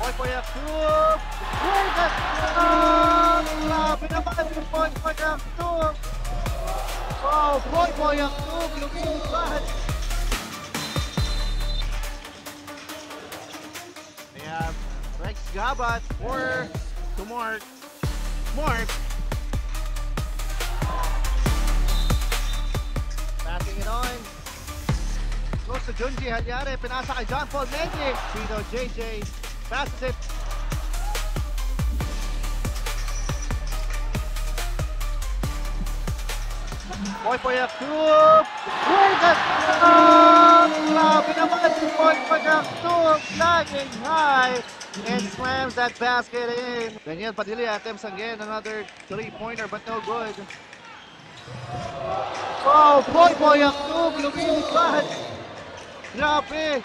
Boy Yakub! Uy, gastos! Grabe naman yung Boy Yakub! Wow, Boy Yakub! Lumipat! They have Rex Gabat to Mark. Passing it on. Close to Junji Halyare. Pinasa kay John Paul Medic. Pino JJ. Passes it. Boy Yakub! Uy, gastos! Grabe naman si Boy Yakub! Flying high and slams that basket in. Daniel Padilla attempts again another three-pointer but no good. Wow, Boy Yakub! Lumilipad! Grabe!